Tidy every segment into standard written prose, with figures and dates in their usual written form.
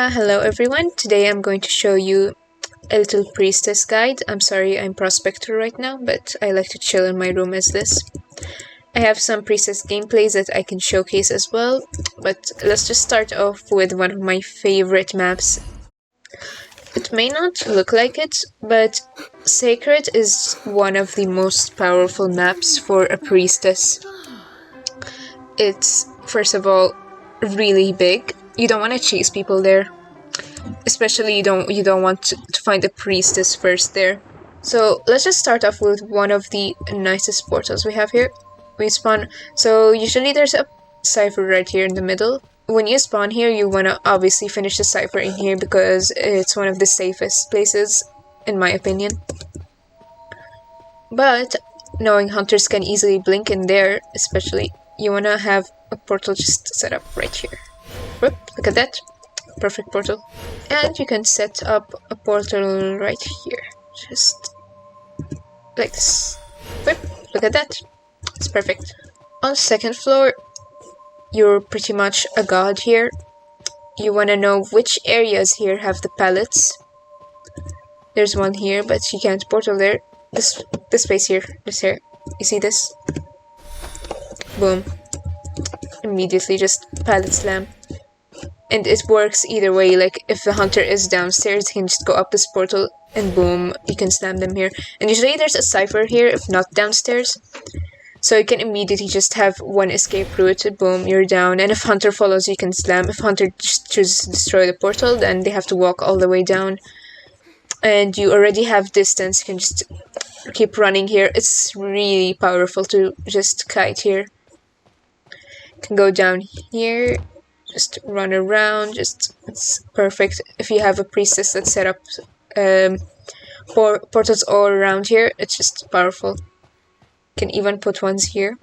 Hello everyone. Today I'm going to show you a little priestess guide. I'm sorry I'm prospector right now, but I like to chill in my room as this. I have some priestess gameplays that I can showcase as well, but let's just start off with one of my favorite maps. It may not look like it, but Sacred is one of the most powerful maps for a priestess. It's, first of all, really big. You don't want to chase people there. Especially you don't want to find a priestess first there. So let's just start off with one of the nicest portals we have here. We spawn, so usually there's a cipher right here in the middle. When you spawn here, you want to obviously finish the cipher in here because it's one of the safest places, in my opinion. But knowing hunters can easily blink in there, especially, you want to have a portal just set up right here. Whoop, look at that. Perfect portal. And you can set up a portal right here. Just like this. Whoop, look at that. It's perfect. On the second floor, you're pretty much a god here. You want to know which areas here have the pallets. There's one here, but you can't portal there. This space here, this here. You see this? Boom. Immediately just pallet slam. And it works either way, like if the hunter is downstairs, he can just go up this portal and boom, you can slam them here. And usually there's a cipher here, if not downstairs. So you can immediately just have one escape route, boom, you're down. And if hunter follows, you can slam. If hunter just chooses to destroy the portal, then they have to walk all the way down. And you already have distance, you can just keep running here. It's really powerful to just kite here. You can go down here. Just run around, it's perfect. If you have a priestess that's set up portals all around here, it's just powerful. You can even put ones here.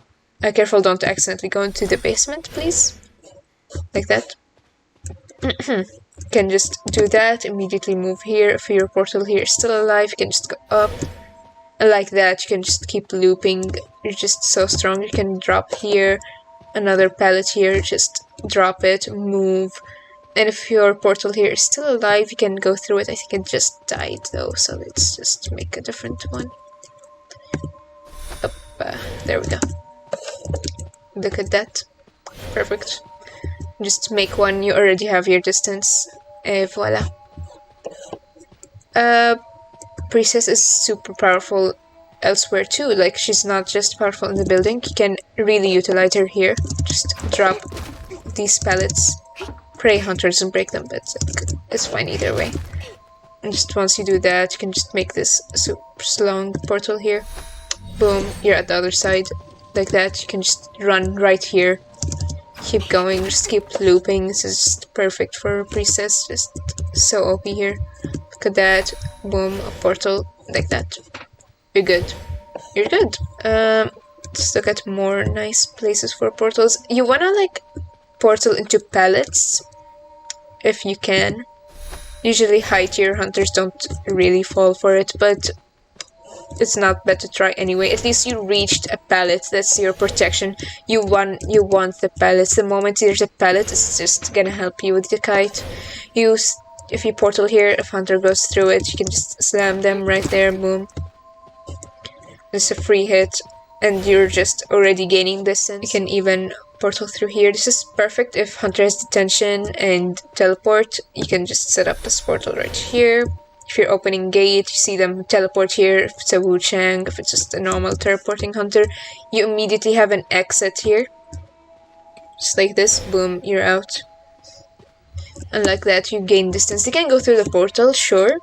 Careful, don't accidentally go into the basement, please. Like that. You can just do that, immediately move here. If your portal here is still alive, you can just go up. And like that, you can just keep looping. You're just so strong. You can drop here. Another pallet here, just drop it, move. And if your portal here is still alive, you can go through it. I think it just died though, so let's just make a different one. There we go. Look at that. Perfect. Just make one, you already have your distance. Et voila. Priestess is super powerful elsewhere too, like she's not just powerful in the building, you can really utilize her here. Just drop these pallets. Pray hunter doesn't break them, but it's fine either way. And just once you do that, you can just make this super long portal here. Boom, you're at the other side. Like that, you can just run right here. Keep going, just keep looping. This is just perfect for a priestess, just so OP here. Look at that, boom, a portal, like that. You're good. You're good. Let's look at more nice places for portals. You wanna like portal into pallets if you can. Usually high tier hunters don't really fall for it, but it's not bad to try anyway. At least you reached a pallet. That's your protection. You want the pallets. The moment there's a pallet, it's just gonna help you with the kite. If you portal here, if hunter goes through it, you can just slam them right there. Boom. It's a free hit, and you're just already gaining distance. You can even portal through here. This is perfect if hunter has detention and teleport. You can just set up this portal right here. If you're opening gate, you see them teleport here. If it's a Wu Chang, if it's just a normal teleporting hunter, you immediately have an exit here. Just like this, boom, you're out. And like that, you gain distance. You can go through the portal, sure.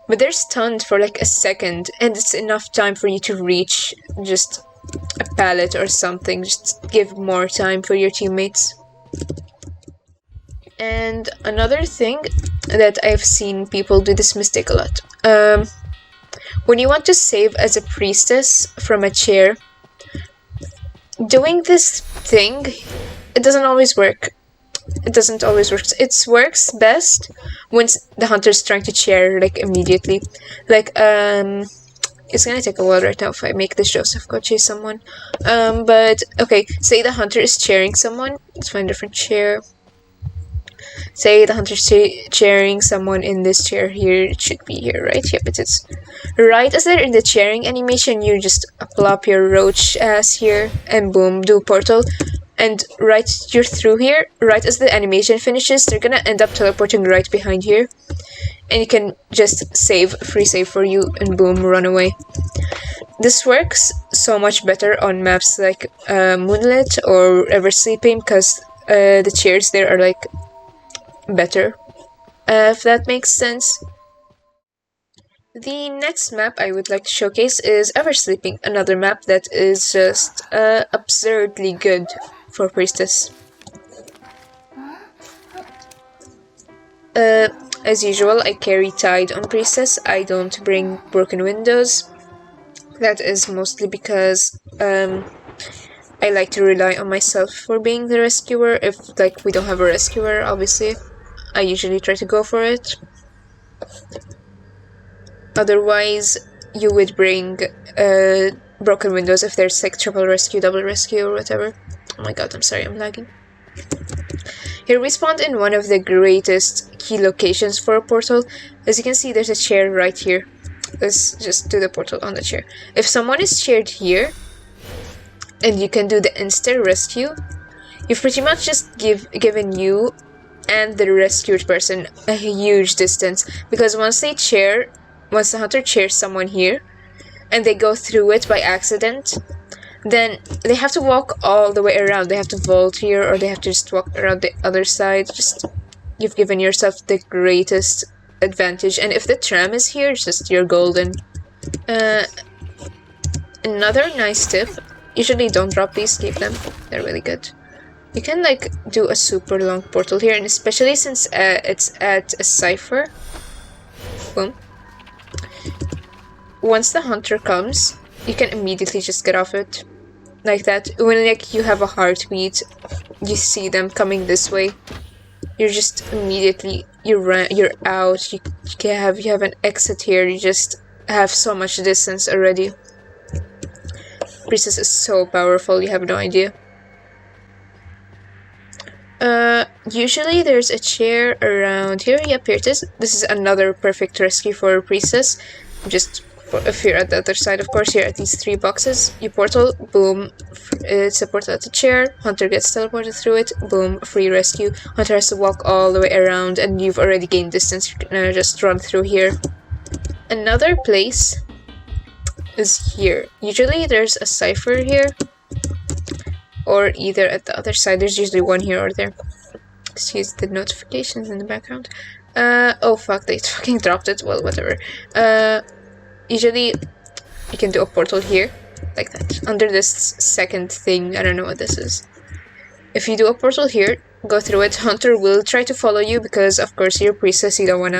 But they're stunned for like a second, and it's enough time for you to reach just a pallet or something. Just give more time for your teammates. And another thing that I've seen people do this mistake a lot. When you want to save as a priestess from a chair, doing this thing, it doesn't always work. It doesn't always work. It works best when the hunter's trying to chair like immediately. Like it's gonna take a while right now if I make this Joseph go chase someone. But okay, say the hunter is chairing someone. Let's find a different chair. Say the hunter's cheering someone in this chair here. It should be here, right? Yep, it is. Right as they're in the cheering animation, you just plop your roach ass here, and boom, do portal. And right, you're through here. Right as the animation finishes, they're gonna end up teleporting right behind here. And you can just save, free save for you, and boom, run away. This works so much better on maps like Moonlit or Ever Sleeping, because the chairs there are like better, if that makes sense. The next map I would like to showcase is Ever Sleeping, another map that is just absurdly good for Priestess. As usual, I carry Tide on Priestess. I don't bring Broken Windows. That is mostly because I like to rely on myself for being the rescuer. If like we don't have a rescuer, obviously, I usually try to go for it. Otherwise, you would bring Broken Windows if there's like triple rescue, double rescue, or whatever. Oh my god, I'm sorry, I'm lagging. Here we spawned in one of the greatest key locations for a portal. As you can see, there's a chair right here. Let's just do the portal on the chair. If someone is chaired here, and you can do the insta-rescue, you've pretty much just given you and the rescued person a huge distance. Because once the hunter chairs someone here, and they go through it by accident, then they have to walk all the way around. They have to vault here, or they have to just walk around the other side. You've given yourself the greatest advantage. And if the tram is here, you're golden. Another nice tip, usually don't drop these, keep them. They're really good. You can like do a super long portal here, and especially since it's at a cipher. Boom. Once the hunter comes, you can immediately just get off it. Like that. When like you have a heartbeat, you see them coming this way. You're just immediately you're out. You have an exit here. You just have so much distance already. Priestess is so powerful, you have no idea. Usually there's a chair around here. Yep, here it is. This is another perfect rescue for Priestess. If you're at the other side, of course, here at these 3 boxes, you portal, boom, it's a portal at the chair, hunter gets teleported through it, boom, free rescue. Hunter has to walk all the way around, and you've already gained distance, you can just run through here. Another place is here. Usually there's a cipher here, or either at the other side. There's usually one here or there. Excuse the notifications in the background. Oh fuck, they fucking dropped it. Well, whatever. Usually you can do a portal here, like that, under this second thing. I don't know what this is. If you do a portal here, go through it, hunter will try to follow you, because of course you're priestess, you don't want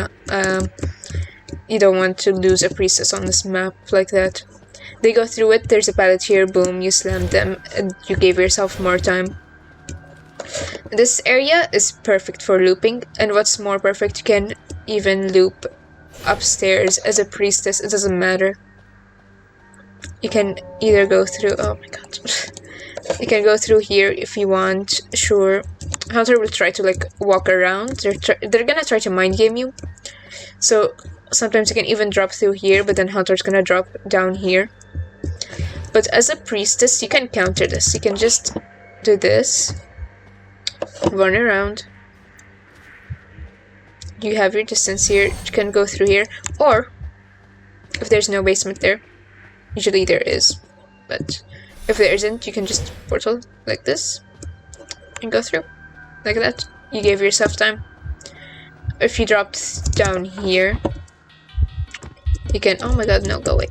to lose a priestess on this map like that. They go through it, there's a pallet here, boom, you slammed them, and you gave yourself more time. This area is perfect for looping, and what's more perfect, you can even loop upstairs as a priestess, it doesn't matter. You can either go through, oh my god. You can go through here if you want, sure. Hunter will try to like walk around, they're gonna try to mind game you. So sometimes you can even drop through here, but then Hunter's gonna drop down here. But as a priestess, you can counter this. You can just do this, run around. You have your distance here, you can go through here, or if there's no basement there, usually there is, but if there isn't, you can just portal like this and go through like that. You gave yourself time. If you dropped down here, you can, oh my god, no, go away.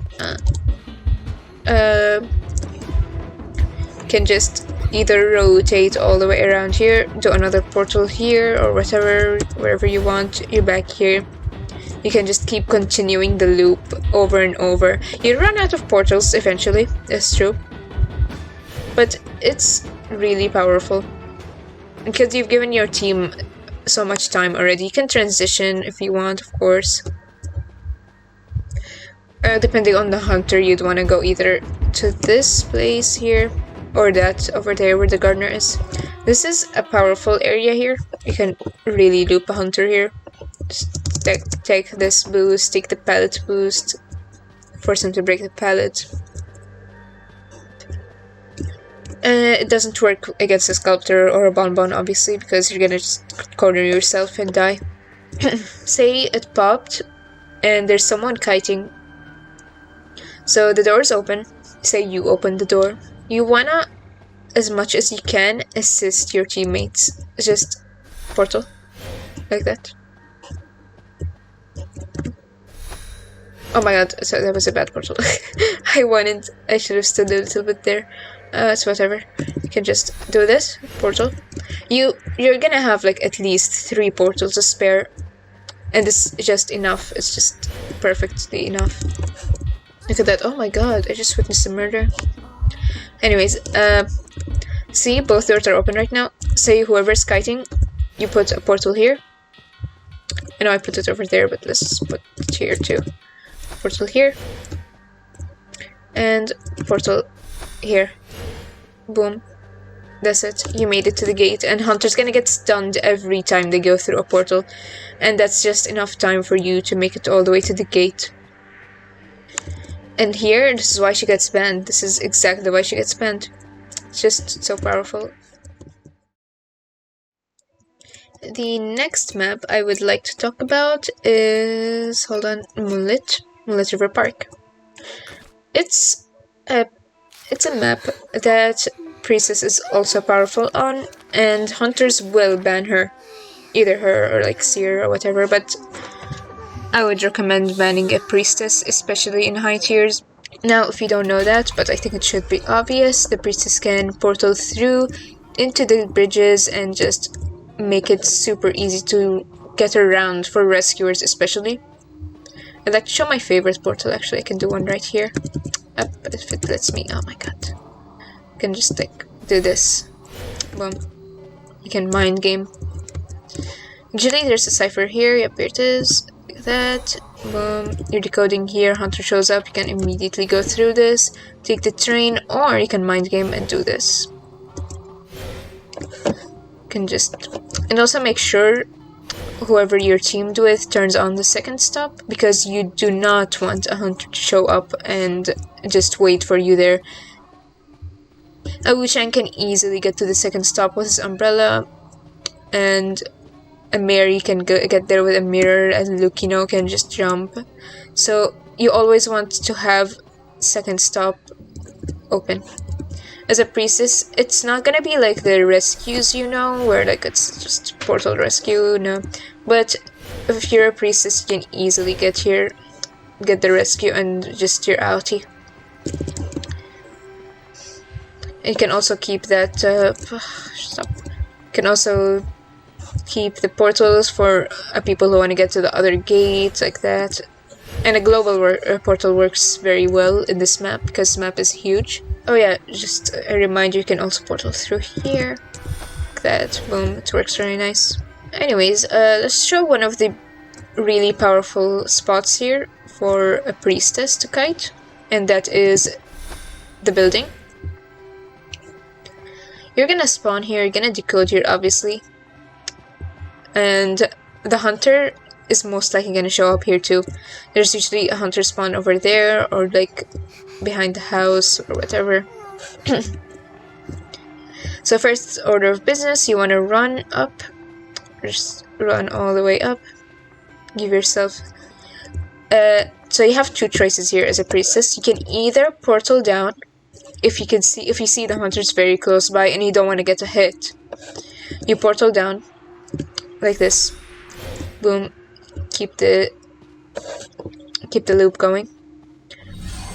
You can just either rotate all the way around here, do another portal here, or whatever, wherever you want. You're back here. You can just keep continuing the loop over and over. You run out of portals eventually, that's true. But it's really powerful, because you've given your team so much time already. You can transition if you want, of course. Depending on the hunter, you'd want to go either to this place here, Or that over there where the gardener is. This is a powerful area here. You can really loop a hunter here. Just take this boost, take the pallet boost, force him to break the pallet. It doesn't work against a sculptor or a bonbon, obviously, because you're gonna just corner yourself and die. Say it popped, and there's someone kiting. So the door's open. Say you open the door. You wanna, as much as you can, assist your teammates. Just portal. Like that. Oh my god, so that was a bad portal. I should have stood a little bit there. So whatever. You can just do this, portal. You're gonna have like at least 3 portals to spare. And this is just enough. It's just perfectly enough. Look at that. Oh my god, I just witnessed a murder. Anyways, see, both doors are open right now. Say whoever's kiting, you put a portal here. I know I put it over there, but let's put it here too. Portal here. And portal here. Boom. That's it. You made it to the gate. And Hunter's gonna get stunned every time they go through a portal. And that's just enough time for you to make it all the way to the gate. And here, this is why she gets banned. This is exactly why she gets banned. It's just so powerful. The next map I would like to talk about is... hold on. Moonlit River Park. It's a map that Priestess is also powerful on, and hunters will ban her. Either her or like Seer or whatever, but I would recommend banning a Priestess, especially in high tiers. Now, if you don't know that, but I think it should be obvious, the Priestess can portal through into the bridges and just make it super easy to get around for rescuers especially. I'd like to show my favorite portal, actually. I can do one right here. Up, if it lets me. Oh my god. I can just like do this. Boom. You can mind game. Usually there's a cipher here. Yep, here it is. Like that. Boom. You're decoding here. Hunter shows up. You can immediately go through this. Take the train, or you can mind game and do this. You can just... and also make sure whoever you're teamed with turns on the second stop, because you do not want a hunter to show up and just wait for you there. A Wu-Chang can easily get to the second stop with his umbrella, and a Mary can get there with a mirror, and Lucino can just jump. So you always want to have second stop open. As a Priestess, it's not gonna be like the rescues, you know, where like it's just portal rescue, no. But if you're a Priestess, you can easily get here, get the rescue, and just your outie. You can also keep that, stop. You can also keep the portals for people who want to get to the other gates, like that. And a global portal works very well in this map, because this map is huge. Oh yeah, just a reminder, you can also portal through here. Like that, boom, it works very nice. Anyways, let's show one of the really powerful spots here for a Priestess to kite. And that is the building. You're gonna spawn here, you're gonna decode here, obviously. And the hunter is most likely gonna show up here too. There's usually a hunter spawn over there, or like behind the house, or whatever. So first order of business, you wanna run up. Just run all the way up. Give yourself... so you have 2 choices here as a Priestess. You can either portal down, if you see the hunters very close by and you don't want to get a hit. You portal down like this. Boom. Keep the loop going.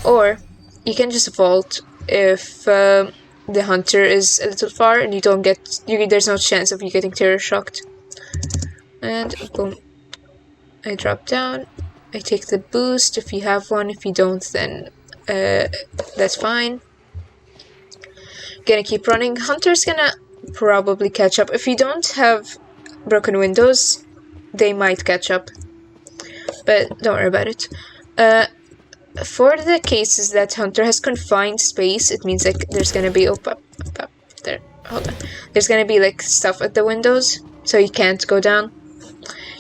Or you can just vault if the hunter is a little far and there's no chance of you getting terror shocked. And boom. I drop down. I take the boost if you have one. If you don't, then that's fine. Gonna keep running. Hunter's gonna probably catch up. If you don't have broken windows, they might catch up, but don't worry about it. For the cases that Hunter has confined space, it means like there's gonna be hold on. There's gonna be like stuff at the windows, so you can't go down.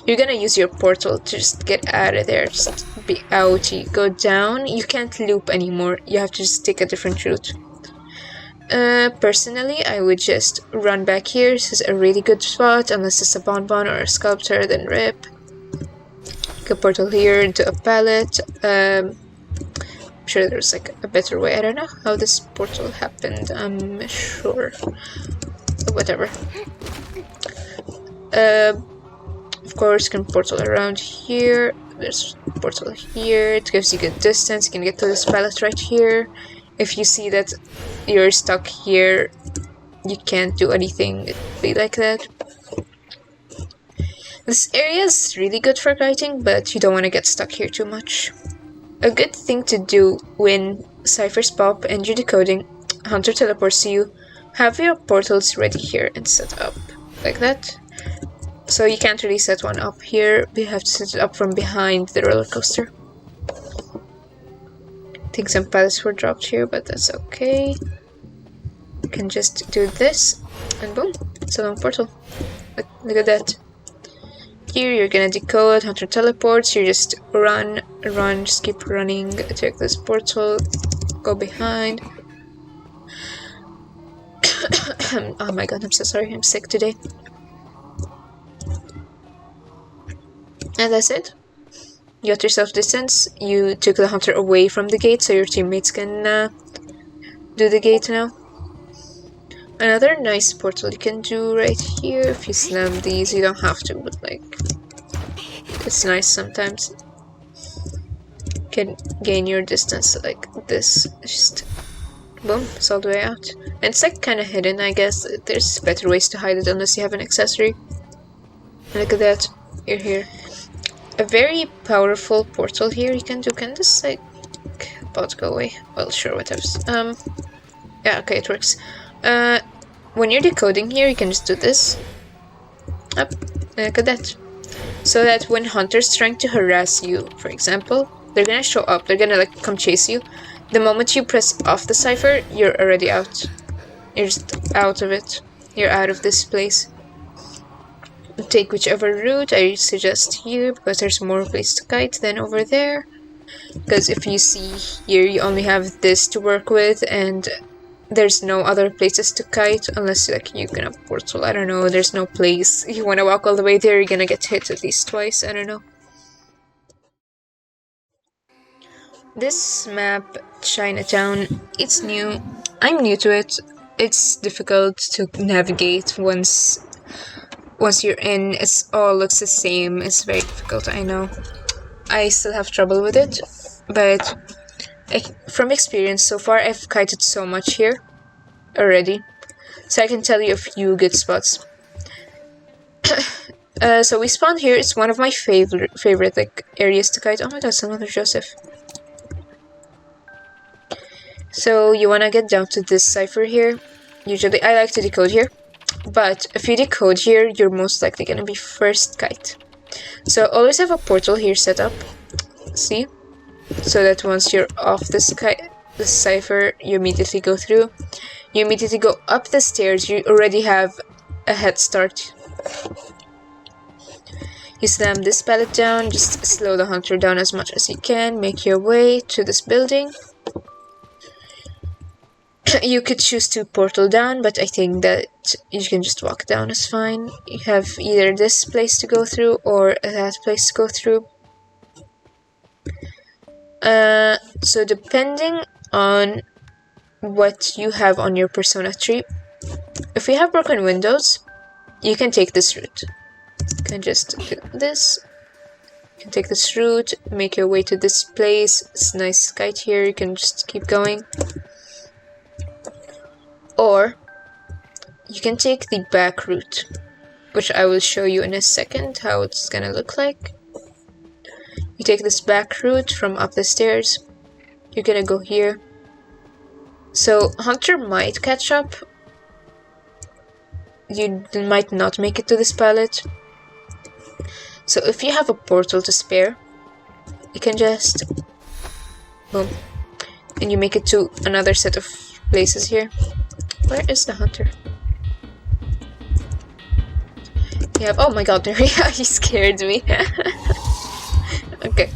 You're gonna use your portal to just get out of there. Just be outie. Go down. You can't loop anymore. You have to just take a different route. Personally, I would just run back here. This is a really good spot, unless it's a bonbon or a sculptor, then rip. Make a portal here into a pallet. I'm sure there's like a better way. I don't know how this portal happened. I'm sure. Whatever. Of course, you can portal around here. There's a portal here. It gives you good distance. You can get to this pallet right here. If you see that you're stuck here, you can't do anything. It'd be like that. This area is really good for kiting, but you don't want to get stuck here too much. A good thing to do when ciphers pop and you're decoding, Hunter teleports to you, have your portals ready here and set up. Like that. So you can't really set one up here, we have to set it up from behind the roller coaster. I think some pallets were dropped here, but that's okay. You can just do this, and boom, it's a long portal. Look at that. Here you're gonna decode, Hunter teleports, you just run, just keep running, take this portal, go behind. Oh my god, I'm so sorry, I'm sick today. And that's it. You got yourself distance. You took the Hunter away from the gate so your teammates can do the gate now. Another nice portal you can do right here. If you slam these, you don't have to, but like, it's nice sometimes. You can gain your distance like this. Just boom, it's all the way out. And it's like kind of hidden, I guess. There's better ways to hide it unless you have an accessory. Look at that. You're here. A very powerful portal here you can do. Can this like about go away? Well, sure, whatever. Yeah, okay, it works. When you're decoding here, you can just do this. Up, look at that. So that when Hunter's trying to harass you, for example, they're gonna show up. They're gonna like come chase you. The moment you press off the cipher, you're already out. You're just out of it. You're out of this place. Take whichever route. I suggest here because there's more place to kite than over there. Because if you see here, you only have this to work with, and there's no other places to kite unless like you're gonna portal. I don't know. There's no place. You wanna walk all the way there, you're gonna get hit at least twice. I don't know. This map, Chinatown, it's new. I'm new to it. It's difficult to navigate once you're in. It all looks the same. It's very difficult, I know. I still have trouble with it, but from experience so far, I've kited so much here already, so I can tell you a few good spots. So we spawned here. It's one of my favorite like areas to kite. Oh my god, it's another Joseph. So you wanna get down to this cipher here. Usually I like to decode here, but if you decode here, you're most likely gonna be first kite. So always have a portal here set up. See? So that once you're off this cipher, you immediately go through. You immediately go up the stairs. You already have a head start. You slam this pallet down. Just slow the Hunter down as much as you can. Make your way to this building. You could choose to portal down, but I think that you can just walk down is fine. You have either this place to go through or that place to go through. So depending on what you have on your persona tree, if you have broken windows, you can take this route. You can just do this. You can take this route, make your way to this place. It's a nice kite here. You can just keep going. Or you can take the back route, which I will show you in a second how it's gonna look like. You take this back route from up the stairs. You're gonna go here. So Hunter might catch up. You might not make it to this pallet. So if you have a portal to spare, you can just boom, and you make it to another set of places here. Where is the Hunter? You have, oh my god, yeah, he scared me. Okay,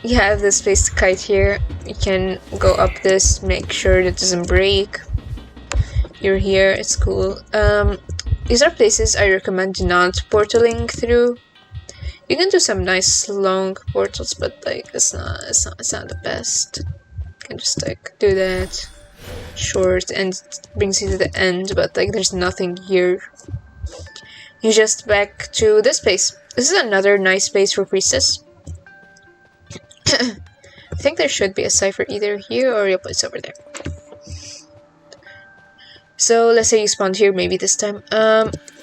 you have this place to kite here. You can go up this, make sure it doesn't break. You're here, it's cool. These are places I recommend not portaling through. You can do some nice long portals, but like it's not the best. You can just like do that short and it brings you to the end, but like there's nothing here. You just back to this place. This is another nice place for Priestess. I think there should be a cipher either here or yep, it's over there. So let's say you spawned here maybe this time.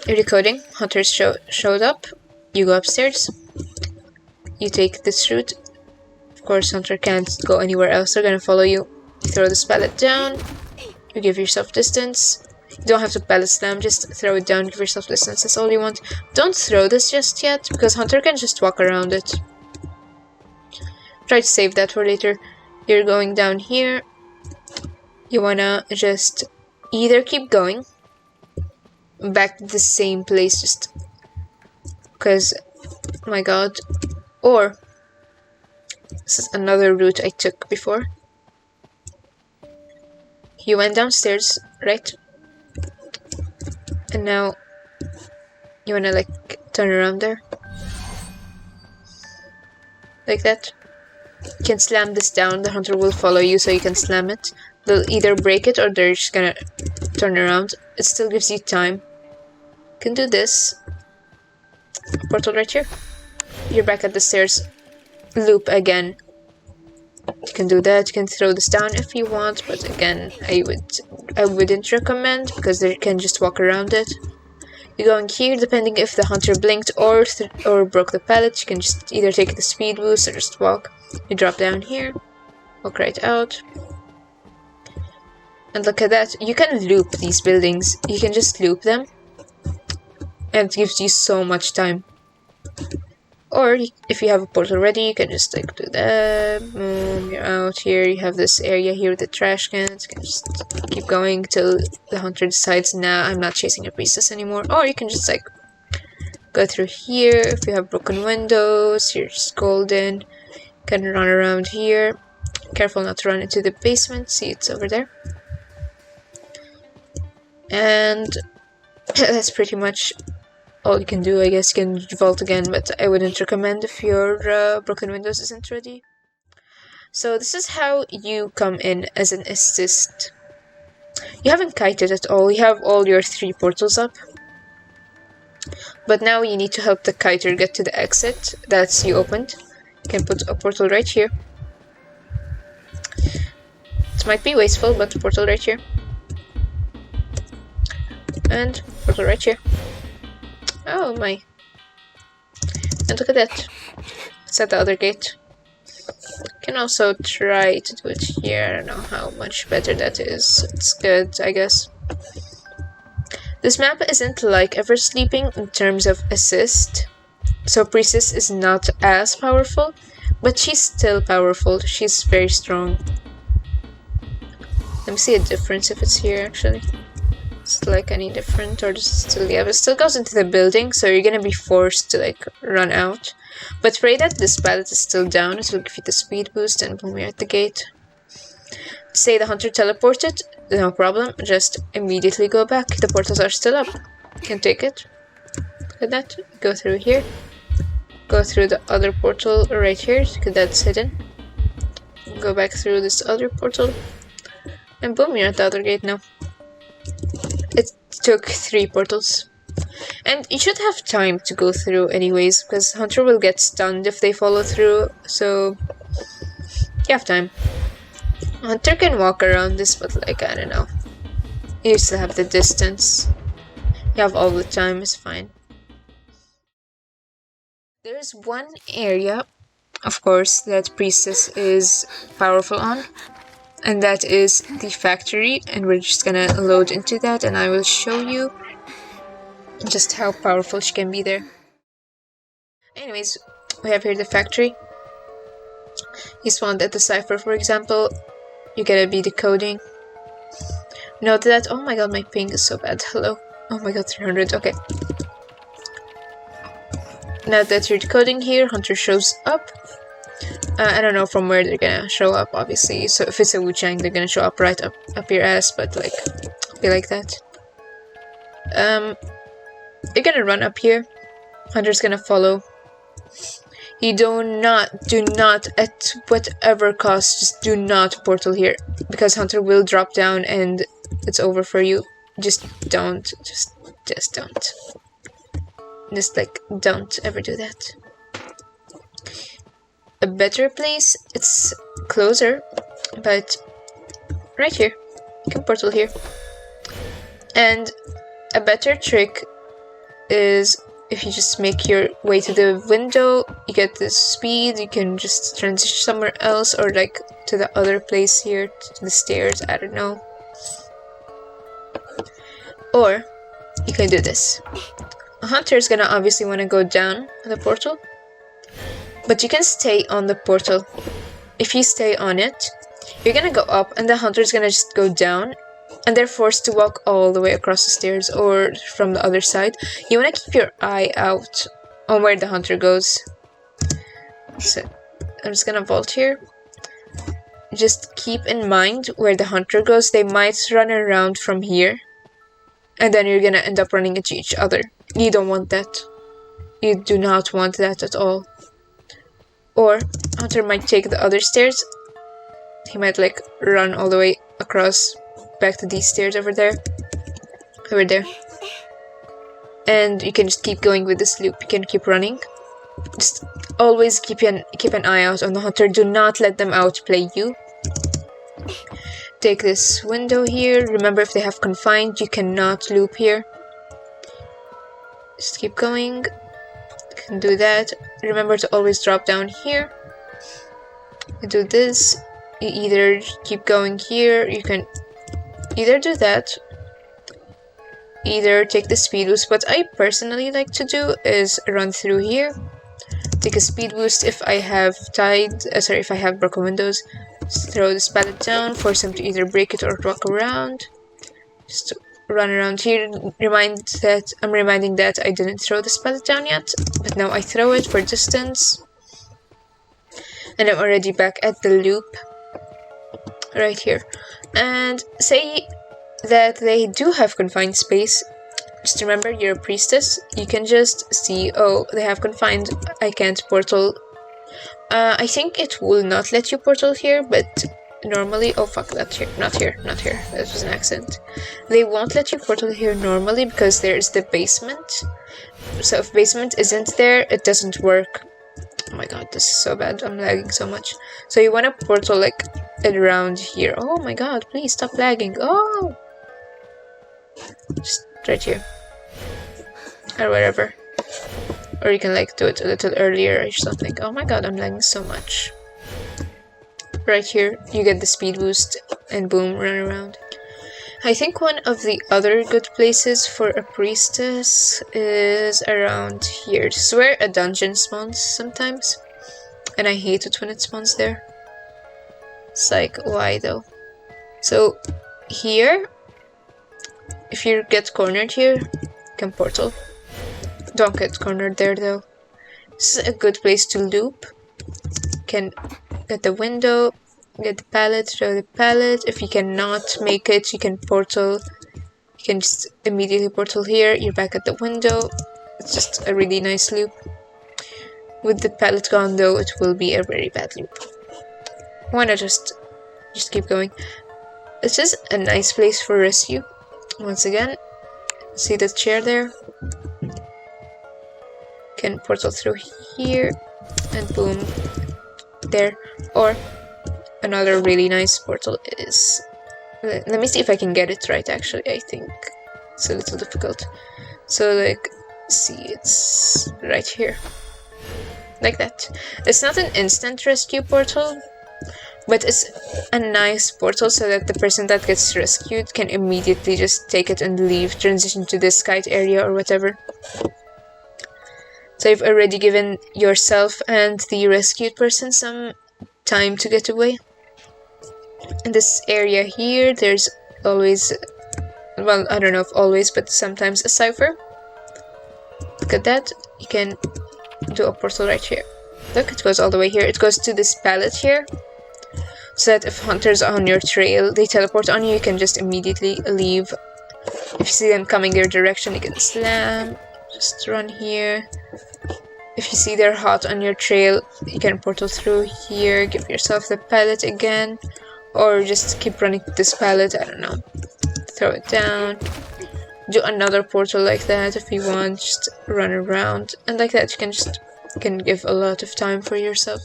Recoding. Hunters showed up. You go upstairs. You take this route. Of course, Hunter can't go anywhere else. They're gonna follow you. You throw this pallet down. You give yourself distance. You don't have to pallet slam, just throw it down, give yourself distance. That's all you want. Don't throw this just yet, because Hunter can just walk around it. Try to save that for later. You're going down here. You wanna just either keep going back to the same place, just because, oh my god, or this is another route I took before. You went downstairs, right? And now you wanna like turn around there like that. You can slam this down. The hunter will follow you, so you can slam it. They'll either break it or they're just gonna turn around. It still gives you time. You can do this. Portal right here. You're back at the stairs. Loop again. You can do that. You can throw this down if you want, but again, I wouldn't recommend because they can just walk around it. You're going here, depending if the hunter blinked or broke the pallet. You can just either take the speed boost or just walk. You drop down here, walk right out. And look at that, you can loop these buildings. You can just loop them. And it gives you so much time. Or, if you have a portal ready, you can just like do that. Boom, you're out here. You have this area here with the trash cans. You can just keep going till the hunter decides, nah, I'm not chasing a priestess anymore. Or you can just like go through here. If you have broken windows, you're just golden. You can run around here. Careful not to run into the basement. See, it's over there. And that's pretty much all you can do. I guess you can vault again, but I wouldn't recommend if your broken windows isn't ready. So this is how you come in as an assist. You haven't kited at all. You have all your 3 portals up. But now you need to help the kiter get to the exit that you opened. You can put a portal right here. It might be wasteful, but portal right here. And portal right here. Oh my. And look at that. It's at the other gate. You can also try to do it here. I don't know how much better that is. It's good, I guess. This map isn't like Ever Sleeping in terms of assist. So Priestess is not as powerful, but she's still powerful. She's very strong. Let me see a difference if it's here actually. It's like any different or just still, yeah, but it still goes into the building, so you're gonna be forced to like run out. But pray that this pallet is still down. It will give you the speed boost and boom, you're at the gate. Say the hunter teleported, no problem, just immediately go back. The portals are still up. You can take it. Look at that. Go through here. Go through the other portal right here, because that's hidden. Go back through this other portal. And boom, you're at the other gate now. It took 3 portals. And you should have time to go through anyways, because Hunter will get stunned if they follow through, so you have time. Hunter can walk around this, but like, I don't know. You still have the distance. You have all the time, it's fine. There's one area, of course, that Priestess is powerful on. And that is the factory, and we're just gonna load into that and I will show you just how powerful she can be there. Anyways, we have here the factory. You spawned at the cipher, for example. You're gonna be decoding. Note that, oh my god, my ping is so bad. Hello. Oh my god, 300, okay. Now that you're decoding here, Hunter shows up. I don't know from where they're gonna show up, obviously. So if it's a Wu-Chang, they're gonna show up right up your ass, but like, be like that. You're gonna run up here. Hunter's gonna follow. You do not, at whatever cost, just do not portal here. Because Hunter will drop down and it's over for you. Just don't. Just don't. Just like, don't ever do that. A better place, it's closer, but right here. You can portal here. And a better trick is if you just make your way to the window, you get this speed, you can just transition somewhere else or like to the other place here, to the stairs, I don't know. Or you can do this. A Hunter is gonna obviously want to go down the portal, but you can stay on the portal. If you stay on it, you're gonna go up and the Hunter is gonna just go down and they're forced to walk all the way across the stairs or from the other side. You want to keep your eye out on where the Hunter goes. So I'm just gonna vault here. Just keep in mind where the Hunter goes. They might run around from here and then you're gonna end up running into each other. You don't want that. You do not want that at all. Or Hunter might take the other stairs. He might like run all the way across back to these stairs over there. And you can just keep going with this loop. You can keep running. Just always keep an eye out on the Hunter. Do not let them outplay you. Take this window here. Remember, if they have confined, you cannot loop here. Just keep going. You can do that. Remember to always drop down here. You do this. You either keep going here. You can either do that, either take the speed boost. What I personally like to do is run through here, take a speed boost. If I have if I have broken windows, just throw this pallet down, force him to either break it or walk around. Just run around here. I'm reminding that I didn't throw this pallet down yet, but now I throw it for distance. And I'm already back at the loop right here. And say that they do have confined space. Just remember, you're a priestess. You can just see, oh, they have confined, I can't portal. I think it will not let you portal here, but normally, oh fuck, not here, that was an accident. They won't let you portal here normally because there's the basement. So if basement isn't there, it doesn't work. Oh my god, this is so bad, I'm lagging so much. So you want to portal like around here. Oh my god, please stop lagging. Oh, just right here or wherever. Or you can like do it a little earlier or something. Oh my god, I'm lagging so much. Right here, you get the speed boost and boom, run around. I think one of the other good places for a priestess is around here. This is where a dungeon spawns sometimes, and I hate it when it spawns there. It's like, why though? So here, if you get cornered here, you can portal. Don't get cornered there though. This is a good place to loop. You can get the window, get the pallet, throw the pallet. If you cannot make it, you can portal. You can just immediately portal here. You're back at the window. It's just a really nice loop. With the pallet gone though, it will be a very bad loop. Why not just keep going? This is a nice place for rescue. Once again, see the chair there? Can portal through here and boom, there. Or another really nice portal is, let me see if I can get it right. Actually, I think it's a little difficult. So like, see, it's right here, like that. It's not an instant rescue portal, but it's a nice portal so that the person that gets rescued can immediately just take it and leave, transition to this kite area or whatever. So you've already given yourself and the rescued person some time to get away. In this area here, there's always, well, I don't know if always, but sometimes a cipher. Look at that. You can do a portal right here. Look, it goes all the way here. It goes to this pallet here. So that if hunters are on your trail, they teleport on you, you can just immediately leave. If you see them coming your direction, you can slam. Just run here. If you see they're hot on your trail, you can portal through here, give yourself the pallet again. Or just keep running this pallet, I don't know. Throw it down. Do another portal like that if you want, just run around. And like that you can give a lot of time for yourself.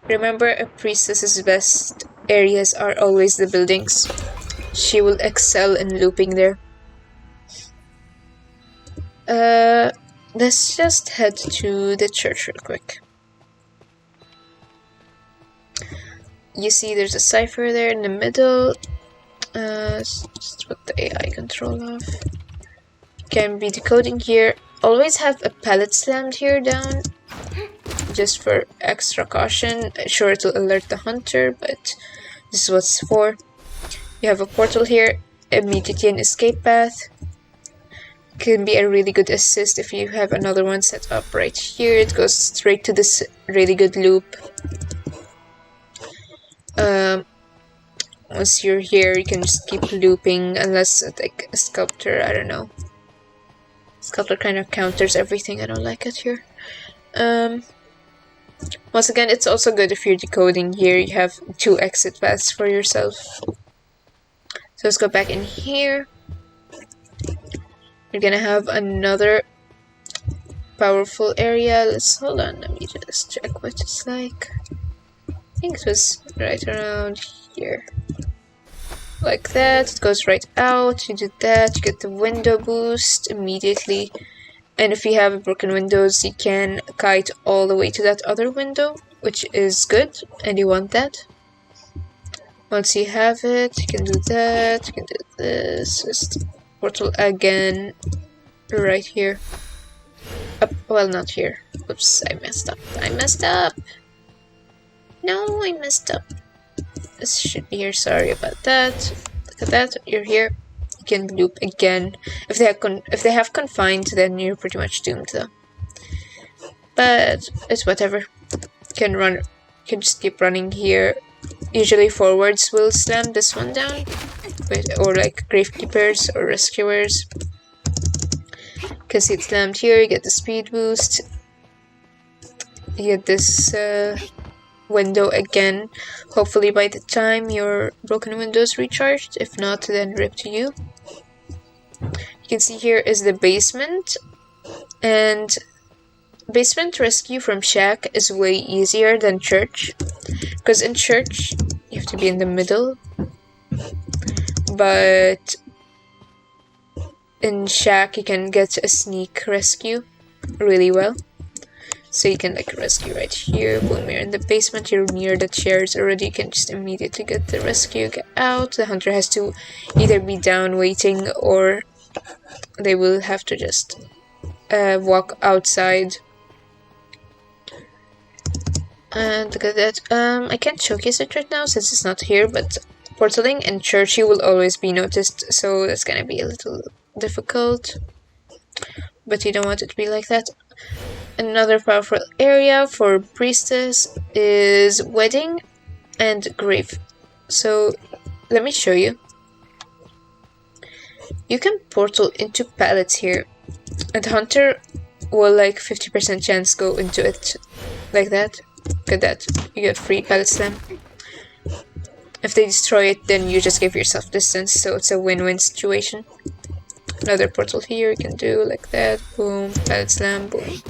Remember, a priestess's best areas are always the buildings. She will excel in looping there. Let's just head to the church real quick. You see there's a cipher there in the middle. Just put the AI control off. Can be decoding here. Always have a pallet slammed here down, just for extra caution. Sure, it will alert the hunter, but this is what it's for. You have a portal here, immediately an escape path. Can be a really good assist if you have another one set up right here. It goes straight to this really good loop. Once you're here, you can just keep looping, unless like a sculptor, I don't know. Sculptor kind of counters everything. I don't like it here. Once again, it's also good if you're decoding here, you have 2 exit paths for yourself. So let's go back in here. You're gonna have another powerful area. Hold on, let me just check what it's like. I think it was right around here. Like that, it goes right out. You do that, you get the window boost immediately. And if you have broken windows, you can kite all the way to that other window, which is good, and you want that. Once you have it, you can do that, you can do this, just portal again, right here. Well, not here. Oops, I messed up. No, I messed up. This should be here, sorry about that. Look at that, you're here. You can loop again. If they have confined, then you're pretty much doomed though. But it's whatever. You can just keep running here. Usually forwards will slam this one down. Or like gravekeepers or rescuers. Because it's slammed here, you get the speed boost. You get this window again. Hopefully by the time your broken window is recharged. If not, then rip to you. You can see here is the basement. And basement rescue from shack is way easier than church. Because in church, you have to be in the middle. But in shack, you can get a sneak rescue really well. So you can like rescue right here. Boom, you're in the basement, you're near the chairs already. You can just immediately get the rescue, get out. The hunter has to either be down waiting, or they will have to just walk outside. And look at that. I can't showcase it right now since it's not here, but portaling and church you will always be noticed, so that's gonna be a little difficult. But you don't want it to be like that. Another powerful area for Priestess is wedding and grave. So let me show you. You can portal into pallets here, and hunter will like 50% chance go into it like that. Look at that, you get free pallet slam. If they destroy it, then you just give yourself distance, so it's a win-win situation. Another portal here you can do like that, boom, pallet slam, boom.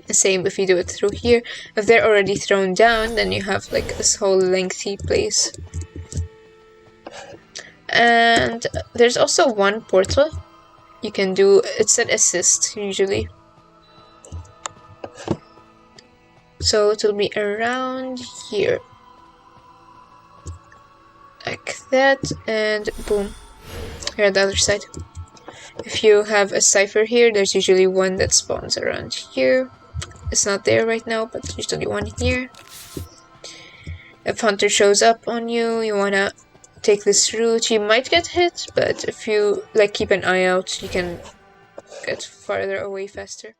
The same if you do it through here. If they're already thrown down, then you have like this whole lengthy place. And there's also one portal you can do, it's an assist usually. So it will be around here. Like that, and boom. Here on the other side. If you have a cipher here, there's usually one that spawns around here. It's not there right now, but usually one here. If hunter shows up on you, you wanna take this route. You might get hit, but if you like keep an eye out, you can get farther away faster.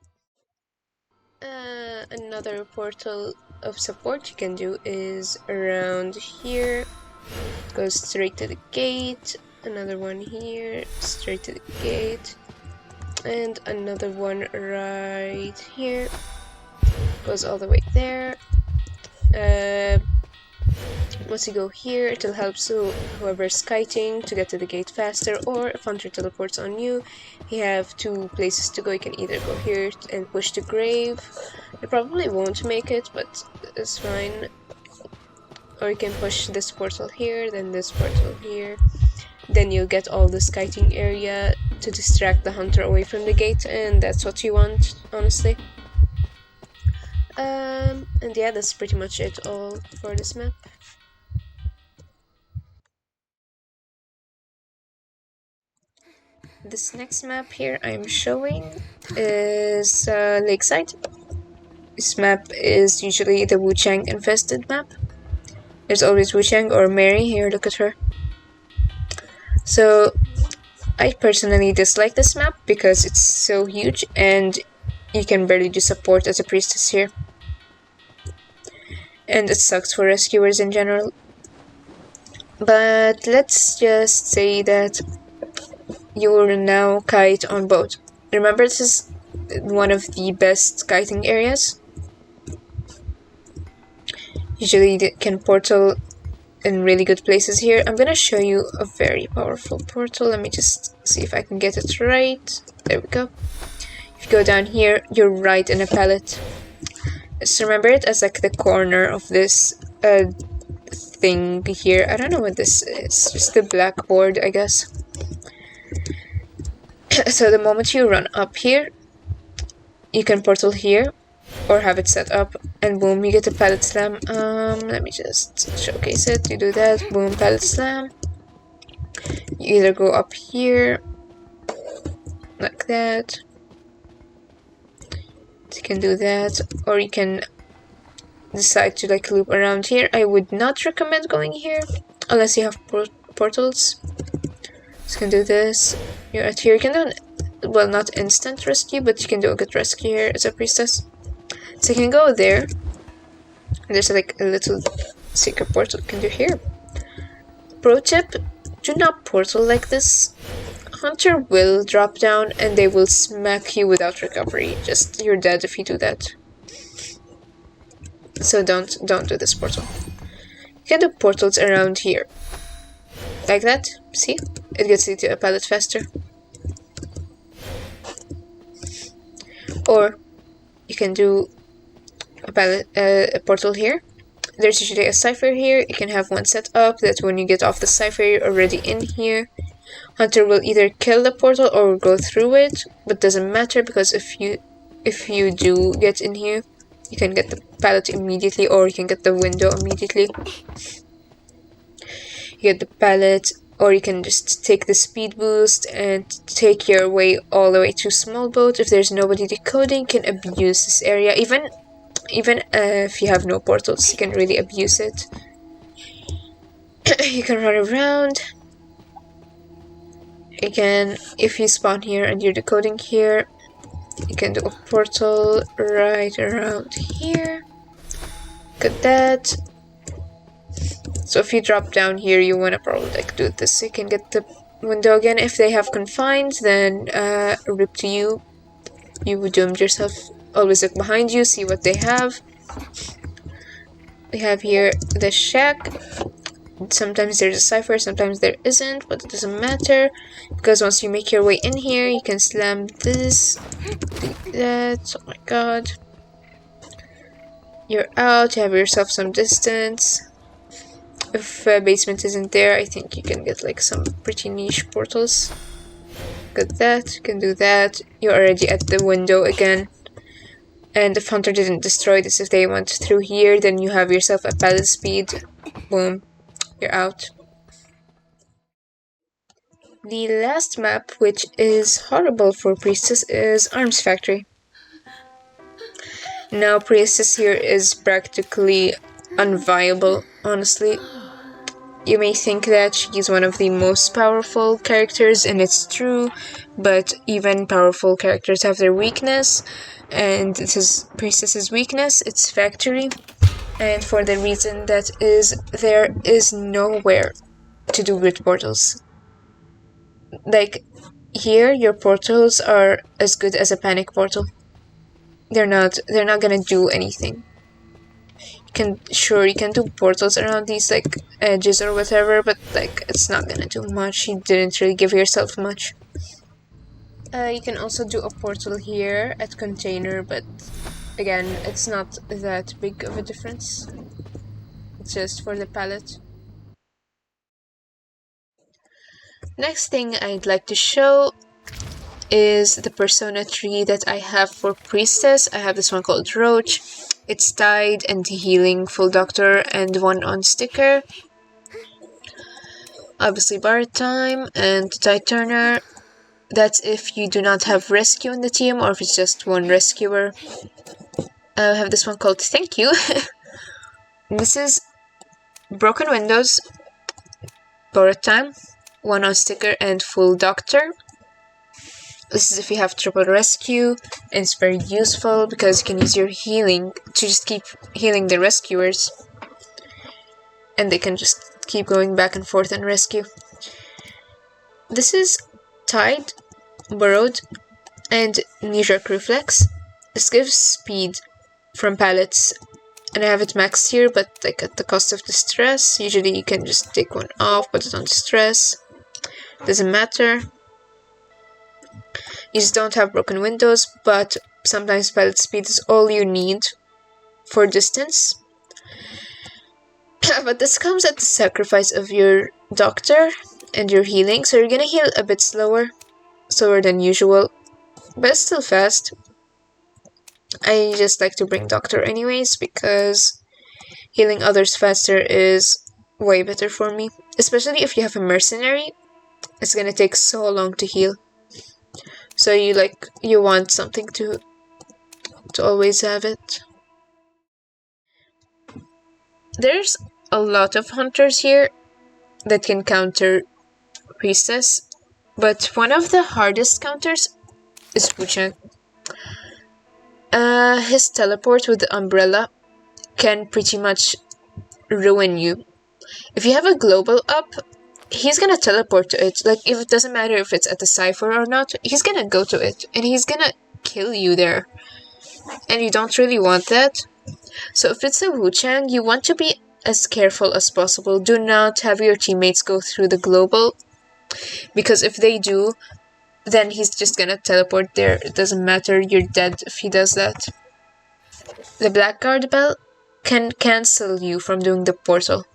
Another portal of support you can do is around here. Goes straight to the gate. Another one here, straight to the gate. And another one right here. Goes all the way there. Once you go here, it'll help whoever's kiting to get to the gate faster, or if Hunter teleports on you, you have two places to go. You can either go here and push the grave. You probably won't make it, but it's fine. Or you can push this portal here, then this portal here. Then you'll get all this kiting area to distract the Hunter away from the gate, and that's what you want, honestly. And yeah, that's pretty much it all for this map. This next map here I'm showing is Lakeside. This map is usually the Wu-Chang infested map. There's always Wu-Chang or Mary. Here, look at her. So I personally dislike this map because it's so huge and you can barely do support as a priestess here. And it sucks for rescuers in general. But let's just say that you will now kite on boat. Remember, this is one of the best kiting areas. Usually you can portal in really good places here. I'm gonna show you a very powerful portal. Let me just see if I can get it right. There we go. If you go down here, you're right in a pallet. Just remember it as like the corner of this thing here. I don't know what this is. Just the blackboard, I guess. So the moment you run up here, you can portal here or have it set up, and boom, you get a pallet slam. Let me just showcase it. You do that, boom, pallet slam. You either go up here like that. You can do that, or you can decide to like loop around here. I would not recommend going here unless you have portals. So you can do this. You're at here. You can do, well, not instant rescue, but you can do a good rescue here as a priestess. So you can go there. There's like a little secret portal you can do here. Pro tip: do not portal like this. Hunter will drop down and they will smack you without recovery. Just, you're dead if you do that. So don't do this portal. You can do portals around here. Like that. See? It gets you to a pallet faster. Or you can do a portal here. There's usually a cipher here. You can have one set up that when you get off the cipher, you're already in here. Hunter will either kill the portal or go through it, but doesn't matter because if you do get in here, you can get the pallet immediately, or you can get the window immediately. You get the pallet, or you can just take the speed boost and take your way all the way to small boat. If there's nobody decoding, you can abuse this area. Even if you have no portals, you can really abuse it. You can run around. You can, if you spawn here and you're decoding here, you can do a portal right around here. Look at that. So if you drop down here, you want to probably like do this so you can get the window again. If they have confined, then rip to you. You doomed yourself. Always look behind you, see what they have. We have here the shack. Sometimes there's a cipher, sometimes there isn't, but it doesn't matter because once you make your way in here, you can slam this, do that. Oh my god. You're out, you have yourself some distance. If basement isn't there, I think you can get like some pretty niche portals. Got that, you can do that. You're already at the window again. And if Hunter didn't destroy this, if they went through here, then you have yourself a pallet speed. Boom. You're out. The last map, which is horrible for Priestess, is Arms Factory. Now, Priestess here is practically unviable, honestly. You may think that she's one of the most powerful characters, and it's true, but even powerful characters have their weakness, and this is Priestess's weakness, it's factory, and for the reason that is there is nowhere to do grid portals. Like, here your portals are as good as a panic portal. They're not gonna do anything. You can do portals around these like edges or whatever, but like it's not gonna do much. You didn't really give yourself much. You can also do a portal here at container, but again, it's not that big of a difference. It's just for the palette. Next thing I'd like to show is the persona tree that I have for Priestess. I have this one called Roach. It's Tide and Healing, Full Doctor, and one on sticker. Obviously bar time and Tide Turner. That's if you do not have rescue in the team or if it's just one rescuer. I have this one called Thank You. This is Broken Windows, Borrowed Time, one on sticker, and Full Doctor. This is if you have triple rescue, and it's very useful because you can use your healing to just keep healing the rescuers. And they can just keep going back and forth and rescue. This is Tide, Borrowed, and Knee-Jerk Reflex. This gives speed from pallets, and I have it maxed here, but like at the cost of distress. Usually you can just take one off, put it on distress. Doesn't matter. You just don't have broken windows, but sometimes pallet speed is all you need for distance. But this comes at the sacrifice of your doctor and your healing, so you're gonna heal a bit slower than usual, but it's still fast. I just like to bring doctor anyways, because healing others faster is way better for me. Especially if you have a mercenary, it's gonna take so long to heal. So you want something to always have it. There's a lot of hunters here that can counter Priestess, but one of the hardest counters is Wuchang. His teleport with the umbrella can pretty much ruin you. If you have a global up, he's gonna teleport to it. Like, if it doesn't matter if it's at the cipher or not, he's gonna go to it, and he's gonna kill you there. And you don't really want that. So if it's a Wuchang, you want to be as careful as possible. Do not have your teammates go through the global, because if they do, then he's just gonna teleport there. It doesn't matter, you're dead if he does that. The Blackguard Bell can cancel you from doing the portal.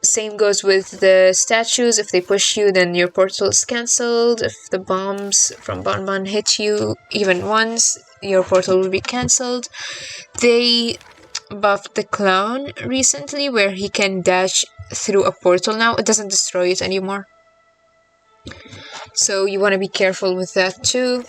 Same goes with the statues. If they push you, then your portal is cancelled. If the bombs from Bonbon hit you even once, your portal will be cancelled. They buffed the clown recently, where he can dash through a portal now. It doesn't destroy it anymore. So you want to be careful with that too.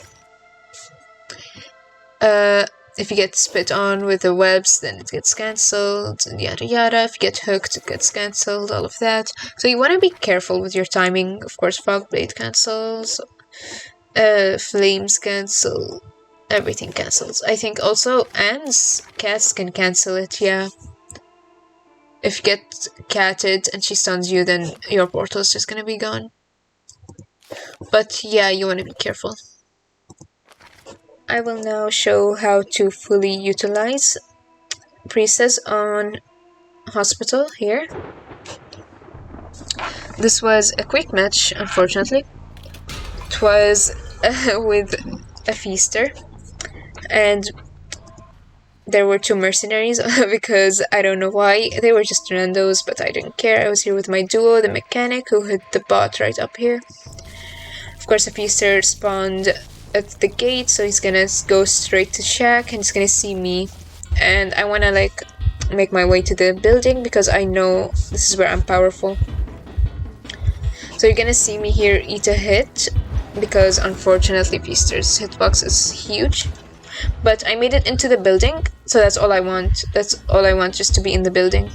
If you get spit on with the webs, then it gets cancelled, and yada yada. If you get hooked, it gets cancelled, all of that. So you want to be careful with your timing. Of course, Fog Blade cancels, Flames cancel, everything cancels. I think also Anne's cats can cancel it, yeah. If you get catted and she stuns you, then your portal is just gonna be gone. But yeah, you want to be careful. I will now show how to fully utilize Priestess on Hospital here. This was a quick match, unfortunately. It was with a feaster, and there were two mercenaries because I don't know why. They were just randos, but I didn't care. I was here with my duo, the mechanic, who hit the bot right up here. Of course, a feaster spawned at the gate, so he's gonna go straight to Shack and he's gonna see me, and I wanna make my way to the building because I know this is where I'm powerful. So you're gonna see me here eat a hit because unfortunately Feaster's hitbox is huge, but I made it into the building, so that's all I want. That's all I want, just to be in the building.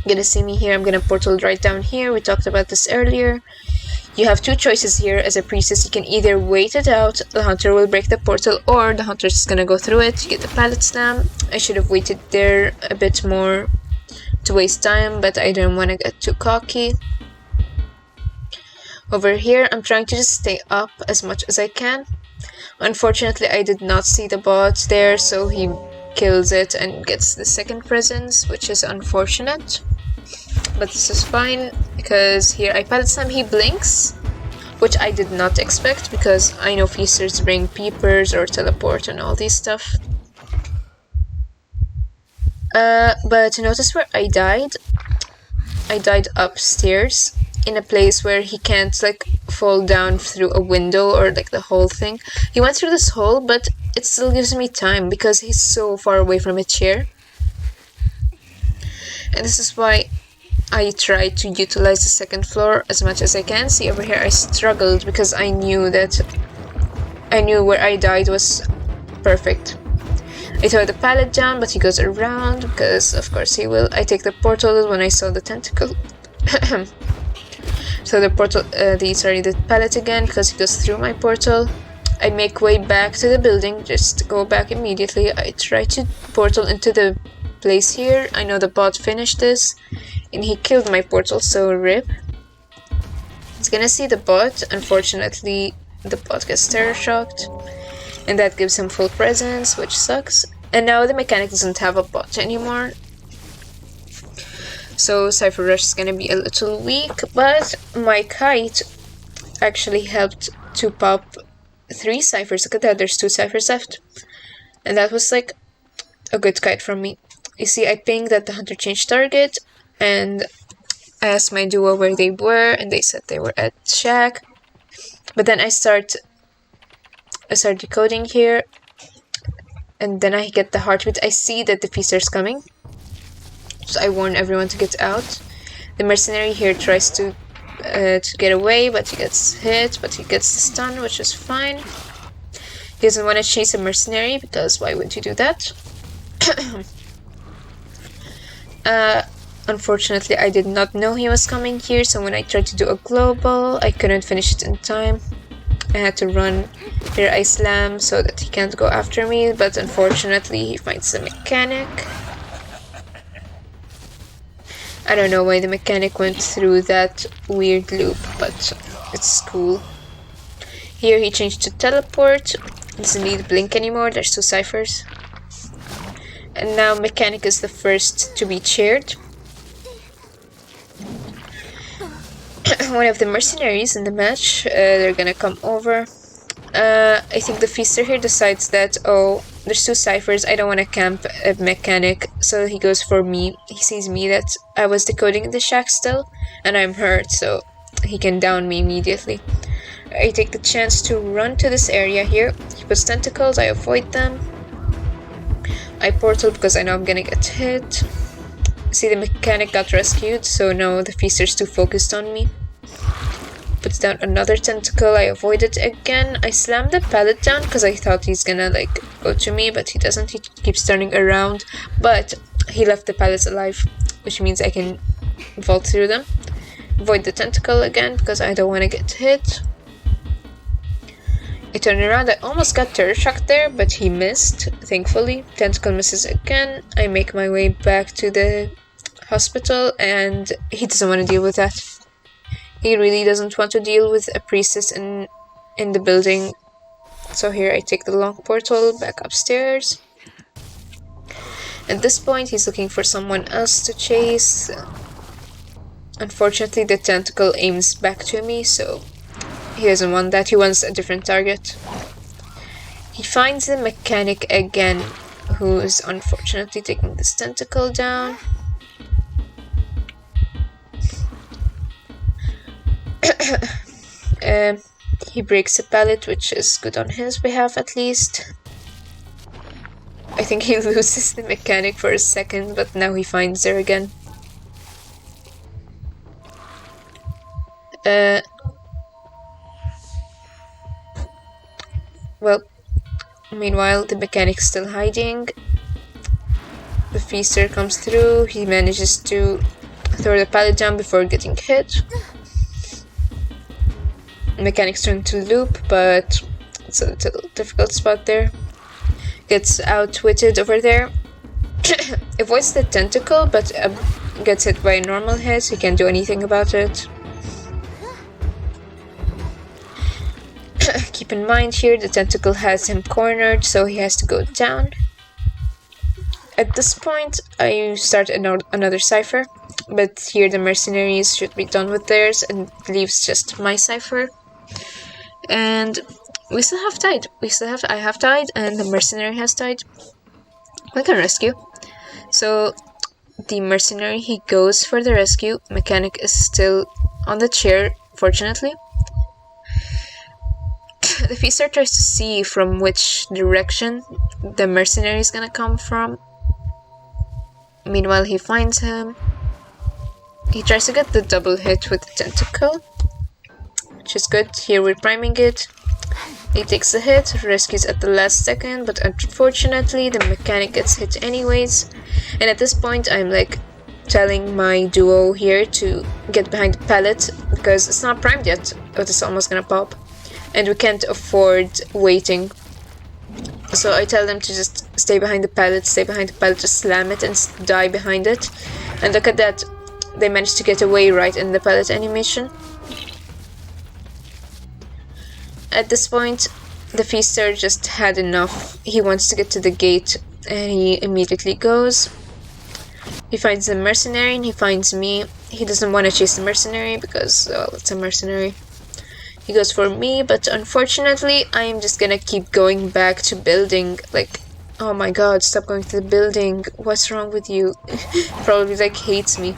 Gonna see me here. I'm gonna portal right down here. We talked about this earlier. You have two choices here as a priestess. You can either wait it out, the hunter will break the portal, or the hunter's just gonna go through it. You get the pallet slam. I should have waited there a bit more to waste time, but I didn't want to get too cocky. Over here, I'm trying to just stay up as much as I can. Unfortunately, I did not see the bot there, so he kills it and gets the second presence, which is unfortunate. But this is fine, because here I pallet slam, he blinks, which I did not expect, because I know feasters bring peepers or teleport and all these stuff. But notice where I died? I died upstairs, in a place where he can't, like, fall down through a window or, like, the whole thing. He went through this hole, but it still gives me time, because he's so far away from a chair. And this is why I try to utilize the second floor as much as I can. See, over here I struggled because I knew where I died was perfect. I throw the pallet down, but he goes around, because of course he will. I take the portal when I saw the tentacle. So the portal, the pallet again, because he goes through my portal. I make way back to the building, just go back immediately. I try to portal into the place here. I know the bot finished this, and he killed my portal, so rip. He's gonna see the bot. Unfortunately, the bot gets terror shocked, and that gives him full presence, which sucks. And now the mechanic doesn't have a bot anymore, so Cypher Rush is gonna be a little weak, but my kite actually helped to pop 3 ciphers. Look at that, there's 2 ciphers left, and that was like a good kite from me. You see, I pinged that the hunter changed target, and I asked my duo where they were, and they said they were at shack. But then I start decoding here, and then I get the heartbeat. I see that the feaster's coming, so I warn everyone to get out. The mercenary here tries to get away, but he gets hit, but he gets the stun, which is fine. He doesn't want to chase a mercenary, because why would you do that? Unfortunately, I did not know he was coming here, so when I tried to do a global, I couldn't finish it in time. I had to run here, I slam, so that he can't go after me, but unfortunately he finds the mechanic. I don't know why the mechanic went through that weird loop, but it's cool. Here he changed to teleport. He doesn't need blink anymore, there's 2 ciphers. And now mechanic is the first to be cheered. One of the mercenaries in the match, they're gonna come over. I think the feaster here decides that, oh, there's 2 ciphers, I don't want to camp a mechanic, so he goes for me. He sees me that I was decoding in the shack still, and I'm hurt, so he can down me immediately. I take the chance to run to this area here. He puts tentacles, I avoid them. I portal because I know I'm gonna get hit. See, the mechanic got rescued, so now the feaster's too focused on me. Puts down another tentacle, I avoid it again. I slam the pallet down because I thought he's gonna like go to me, but he doesn't. He keeps turning around, but he left the pallets alive, which means I can vault through them. Avoid the tentacle again because I don't want to get hit. I turn around, I almost got terror shocked there, but he missed, thankfully. Tentacle misses again. I make my way back to the hospital, and he doesn't want to deal with that. He really doesn't want to deal with a priestess in the building. So here I take the long portal back upstairs. At this point, he's looking for someone else to chase. Unfortunately, the tentacle aims back to me, so he doesn't want that. He wants a different target. He finds the mechanic again, who is unfortunately taking this tentacle down. He breaks a pallet, which is good on his behalf at least. I think he loses the mechanic for a second, but now he finds her again. Well, meanwhile, the mechanic's still hiding. The feaster comes through. He manages to throw the pallet down before getting hit. Mechanic's trying to loop, but it's a little difficult spot there. Gets outwitted over there. Avoids the tentacle, but gets hit by a normal hit. He can't do anything about it. Keep in mind here, the tentacle has him cornered, so he has to go down. At this point, I start another cipher, but here the mercenaries should be done with theirs and leaves just my cipher. And we still have died. I have died, and the mercenary has died. We can rescue. So the mercenary, he goes for the rescue. Mechanic is still on the chair, fortunately. The feaster tries to see from which direction the mercenary is gonna come from. Meanwhile, he finds him. He tries to get the double hit with the tentacle, which is good. Here we're priming it. He takes the hit, rescues at the last second, but unfortunately the mechanic gets hit anyways. And at this point I'm like telling my duo here to get behind the pallet because it's not primed yet, but it's almost gonna pop. And we can't afford waiting. So I tell them to just stay behind the pallet, just slam it and die behind it. And look at that, they managed to get away right in the pallet animation. At this point, the feaster just had enough. He wants to get to the gate and he immediately goes. He finds the mercenary and he finds me. He doesn't want to chase the mercenary because, well, it's a mercenary. He goes for me, but unfortunately, I'm just gonna keep going back to building. Like, oh my god, stop going to the building. What's wrong with you? Probably like hates me.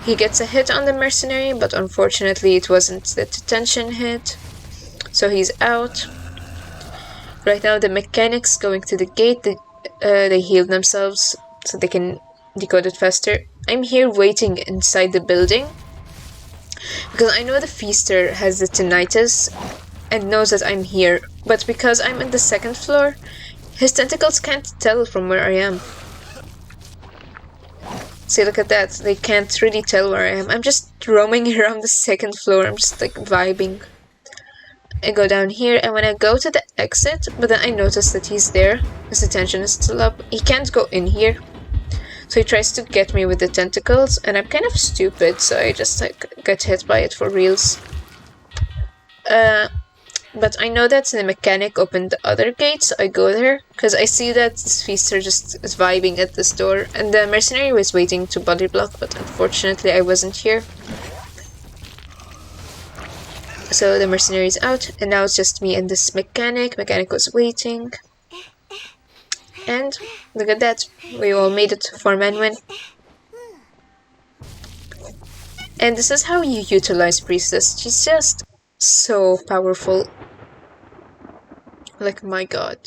He gets a hit on the mercenary, but unfortunately it wasn't the detention hit. So he's out. Right now the mechanics going to the gate. They heal themselves so they can decode it faster. I'm here waiting inside the building because I know the feaster has the tinnitus and knows that I'm here, but because I'm in the second floor, his tentacles can't tell from where I am. See, look at that. They can't really tell where I am. I'm just roaming around the second floor. I'm just like vibing. I go down here, and when I go to the exit, but then I notice that he's there. His attention is still up. He can't go in here. So he tries to get me with the tentacles, and I'm kind of stupid, so I just like get hit by it for reals. But I know that the mechanic opened the other gate, so I go there, because I see that this feaster just is vibing at this door, and the mercenary was waiting to body block, but unfortunately I wasn't here. So the mercenary is out, and now it's just me and this mechanic. Mechanic was waiting. And look at that, we all made it, 4-man win. And this is how you utilize Priestess. She's just so powerful. Like, my god.